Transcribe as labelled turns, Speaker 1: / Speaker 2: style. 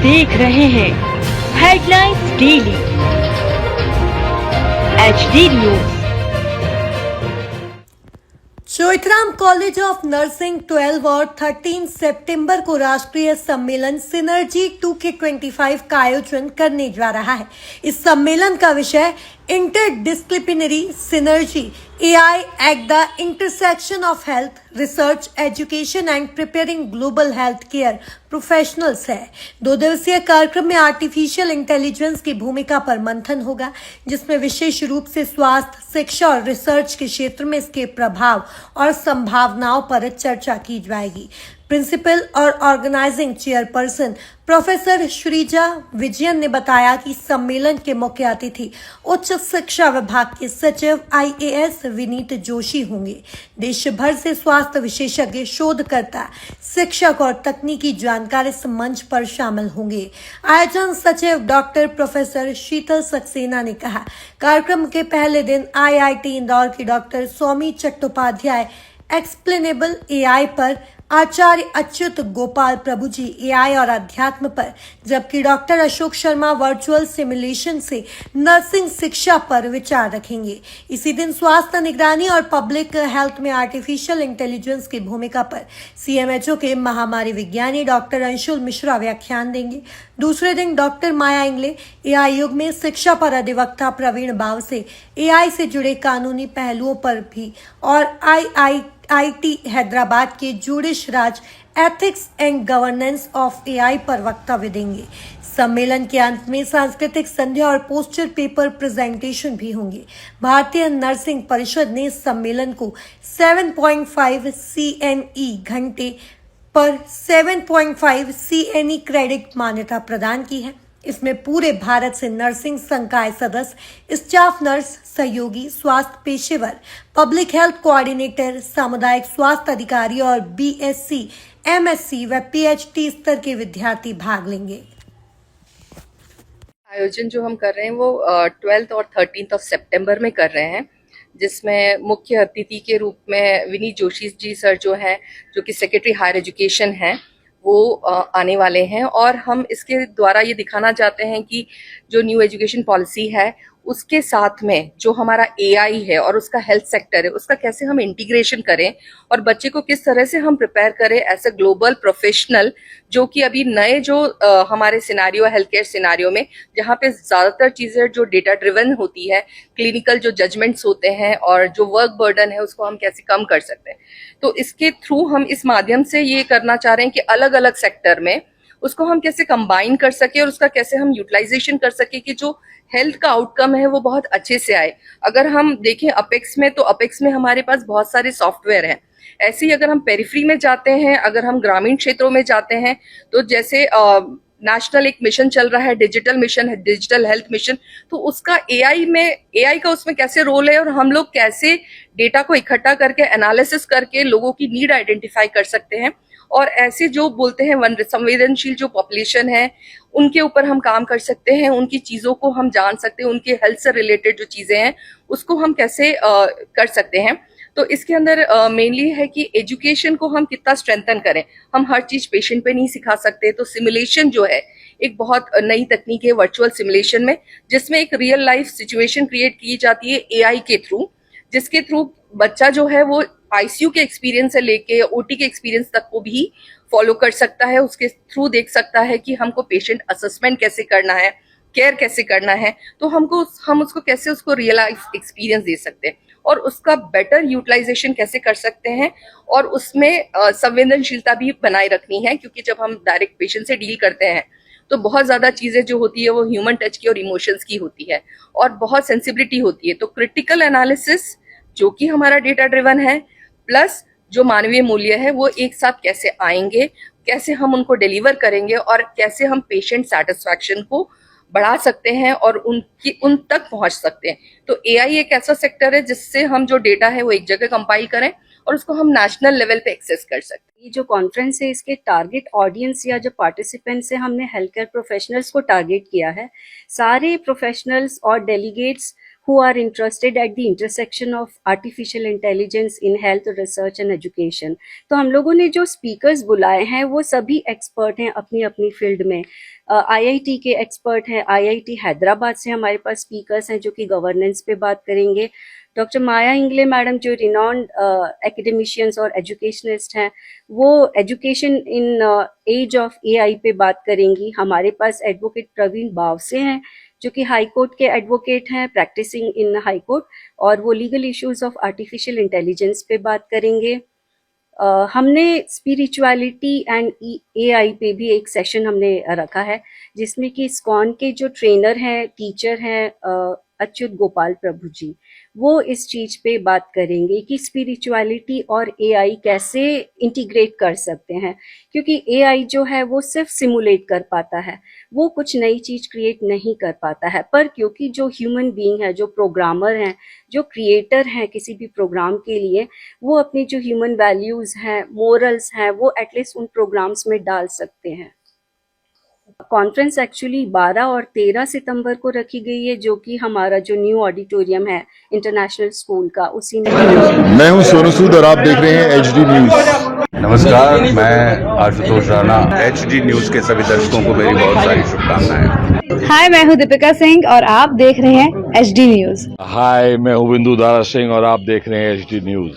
Speaker 1: देख रहे हैं headlines daily HD news.
Speaker 2: Choithram college of nursing 12 और 13 सितंबर को राष्ट्रीय सम्मेलन सिनर्जी 2K25 का आयोजन करने जा रहा है। इस सम्मेलन का विषय interdisciplinary synergy AI at the intersection of health, research, education and preparing global health care professionals है। 2 दिवसीय कार्यक्रम में आर्टिफिशियल इंटेलिजेंस की भूमिका पर मंथन होगा, जिसमें विशेष रूप से स्वास्थ्य, शिक्षा और रिसर्च के क्षेत्र में इसके प्रभाव और संभावनाओं पर चर्चा की जाएगी। प्रिंसिपल और organising chairperson professor Sreeja Vijayan ने बताया कि सम्मेलन के मुख्य अतिथि उच्च शिक्षा विभाग के सचिव IAS विनीत जोशी होंगे। देश भर से स्वास्थ्य विशेषज्ञ, शोधकर्ता, शिक्षक और तकनीकी जानकार इस मंच पर शामिल होंगे। आयोजन सचिव डॉक्टर प्रोफेसर शीतल सक्सेना ने कहा, कार्यक्रम के पहले दिन IIT इंदौर की डॉक्टर सौमी चट्टोपाध्याय एक्सप्लेनेबल AI पर, आचार्य अच्युत गोपाल प्रभु जी AI और अध्यात्म पर, जबकि doctor Ashok Sharma virtual simulation से नर्सिंग शिक्षा पर विचार रखेंगे। इसी दिन स्वास्थ्य निगरानी और पब्लिक हेल्थ में आर्टिफिशियल इंटेलिजेंस की भूमिका पर CMHO के महामारी विज्ञानी डॉक्टर अंशुल मिश्रा व्याख्यान देंगे। दूसरे दिन डॉक्टर माया इंगले AI युग में शिक्षा पर अधिवक्ता प्रवीण बावसे AI से जुड़े कानूनी पहलुओं पर भी और IIT हैदराबाद के Jodish Raj ethics and governance of AI पर वक्तव्य देंगे। सम्मेलन के अंत में सांस्कृतिक संध्या और पोस्टर पेपर प्रेजेंटेशन भी होंगे। भारतीय नर्सिंग परिषद ने इस सम्मेलन को 7.5 CNE घंटे पर 7.5 CNE क्रेडिट मान्यता प्रदान की है। इसमें पूरे भारत से नर्सिंग संकाय सदस्य, स्टाफ नर्स, सहयोगी, स्वास्थ्य पेशेवर, पब्लिक हेल्थ कोऑर्डिनेटर, सामुदायिक स्वास्थ्य अधिकारी और BSc, MSc व PhD स्तर के विद्यार्थी भाग लेंगे।
Speaker 3: आयोजन जो हम कर रहे हैं वो 12th और 13th सितंबर में कर रहे हैं, जिसमें मुख्य अतिथि के रूप में विनीत जोशी जी सर जो कि सेक्रेटरी हायर एजुकेशन हैं, वो आने वाले हैं। और हम इसके द्वारा ये दिखाना चाहते हैं कि जो न्यू एजुकेशन पॉलिसी है उसके साथ में जो हमारा AI है और उसका हेल्थ सेक्टर है, उसका कैसे हम इंटीग्रेशन करें और बच्चे को किस तरह से हम प्रिपेयर करें एज ए ग्लोबल प्रोफेशनल, जो कि अभी नए जो हमारे सिनारियो हेल्थ केयर सिनारियो में, जहाँ पे ज़्यादातर चीज़ें जो डेटा ड्रिवन होती है, क्लिनिकल जो जजमेंट्स होते हैं और जो वर्क बर्डन है उसको हम कैसे कम कर सकते हैं। तो इसके थ्रू हम इस माध्यम से ये करना चाह रहे हैं कि अलग अलग सेक्टर में उसको हम कैसे कंबाइन कर सके और उसका कैसे हम यूटिलाइजेशन कर सके कि जो हेल्थ का आउटकम है वो बहुत अच्छे से आए। अगर हम देखें अपेक्स में, तो अपेक्स में हमारे पास बहुत सारे सॉफ्टवेयर हैं। ऐसे ही अगर हम पेरिफेरी में जाते हैं, अगर हम ग्रामीण क्षेत्रों में जाते हैं, तो जैसे नेशनल एक मिशन चल रहा है, डिजिटल मिशन है, डिजिटल हेल्थ मिशन, तो उसका AI का उसमें कैसे रोल है और हम लोग कैसे डेटा को इकट्ठा करके एनालिसिस करके लोगों की नीड आइडेंटिफाई कर सकते हैं और ऐसे जो बोलते हैं संवेदनशील जो पॉपुलेशन है उनके ऊपर हम काम कर सकते हैं, उनकी चीजों को हम जान सकते हैं, उनके हेल्थ से रिलेटेड जो चीजें हैं उसको हम कैसे कर सकते हैं। तो इसके अंदर मेनली है कि एजुकेशन को हम कितना स्ट्रेंथन करें। हम हर चीज पेशेंट पे नहीं सिखा सकते, तो सिमुलेशन जो है एक बहुत नई तकनीक है वर्चुअल सिमुलेशन में, जिसमें एक रियल लाइफ सिचुएशन क्रिएट की जाती है AI के थ्रू, जिसके थ्रू बच्चा जो है वो ICU के एक्सपीरियंस से लेके OT के एक्सपीरियंस तक को भी फॉलो कर सकता है। उसके थ्रू देख सकता है कि हमको पेशेंट असेसमेंट कैसे करना है, केयर कैसे करना है, तो हम उसको कैसे उसको रियल लाइफ एक्सपीरियंस दे सकते हैं और उसका बेटर यूटिलाइजेशन कैसे कर सकते हैं और उसमें संवेदनशीलता भी बनाए रखनी है, क्योंकि जब हम डायरेक्ट पेशेंट से डील करते हैं तो बहुत ज्यादा चीजें जो होती है वो ह्यूमन टच की और इमोशंस की होती है और बहुत सेंसिबिलिटी होती है। तो क्रिटिकल एनालिसिस जो कि हमारा डेटा ड्रिवन है प्लस जो मानवीय मूल्य है वो एक साथ कैसे आएंगे, कैसे हम उनको डिलीवर करेंगे और कैसे हम पेशेंट सेटिस्फैक्शन को बढ़ा सकते हैं और उन तक पहुंच सकते हैं। तो AI एक ऐसा सेक्टर है जिससे हम जो डेटा है वो एक जगह कंपाइल करें और उसको हम नेशनल लेवल पे एक्सेस कर सकते हैं।
Speaker 4: ये जो कॉन्फ्रेंस है इसके टारगेट ऑडियंस या जो पार्टिसिपेंट्स है, हमने हेल्थ केयर प्रोफेशनल्स को टारगेट किया है। सारे प्रोफेशनल्स और delegates who are interested at the intersection of artificial intelligence in health research and education। तो हम लोगों ने जो स्पीकर्स बुलाए हैं वो सभी एक्सपर्ट हैं अपनी अपनी फील्ड में। आईआईटी के एक्सपर्ट हैं, आईआईटी हैदराबाद से हमारे पास स्पीकर्स हैं जो कि गवर्नेंस पे बात करेंगे। डॉक्टर माया इंगले मैडम जो रिनॉन्ड एकेडमिशियंस और एजुकेशनिस्ट हैं, वो education in age of AI पे बात करेंगी। हमारे पास एडवोकेट प्रवीण बावसे हैं जो कि हाई कोर्ट के एडवोकेट हैं, प्रैक्टिसिंग इन हाई कोर्ट, और वो legal issues of artificial intelligence पे बात करेंगे। हमने स्पिरिचुअलिटी एंड एआई पे भी एक सेशन हमने रखा है, जिसमें कि इस्कॉन के जो ट्रेनर हैं, टीचर हैं अच्युत गोपाल प्रभु जी, वो इस चीज पे बात करेंगे कि स्पिरिचुअलिटी और एआई कैसे इंटीग्रेट कर सकते हैं, क्योंकि एआई जो है वो सिर्फ सिमुलेट कर पाता है, वो कुछ नई चीज क्रिएट नहीं कर पाता है, पर क्योंकि जो ह्यूमन बीइंग है, जो प्रोग्रामर हैं, जो क्रिएटर हैं किसी भी प्रोग्राम के लिए, वो अपनी जो ह्यूमन वैल्यूज हैं, मोरल्स हैं, वो एटलीस्ट उन प्रोग्राम्स में डाल सकते हैं। कॉन्फ्रेंस एक्चुअली 12 और 13 सितंबर को रखी गई है, जो कि हमारा जो न्यू ऑडिटोरियम है इंटरनेशनल स्कूल का, उसी में।
Speaker 5: मैं हूं सोनू सूद और आप देख रहे हैं एचडी न्यूज।
Speaker 6: नमस्कार, मैं आशुतोष राणा। एचडी न्यूज के सभी दर्शकों को मेरी बहुत सारी शुभकामनाएं।
Speaker 7: हाय, मैं हूं दीपिका सिंह और आप देख रहे हैं एचडी न्यूज।
Speaker 8: हाय, मैं हूं बिंदु दारा सिंह और आप देख रहे हैं एचडी न्यूज।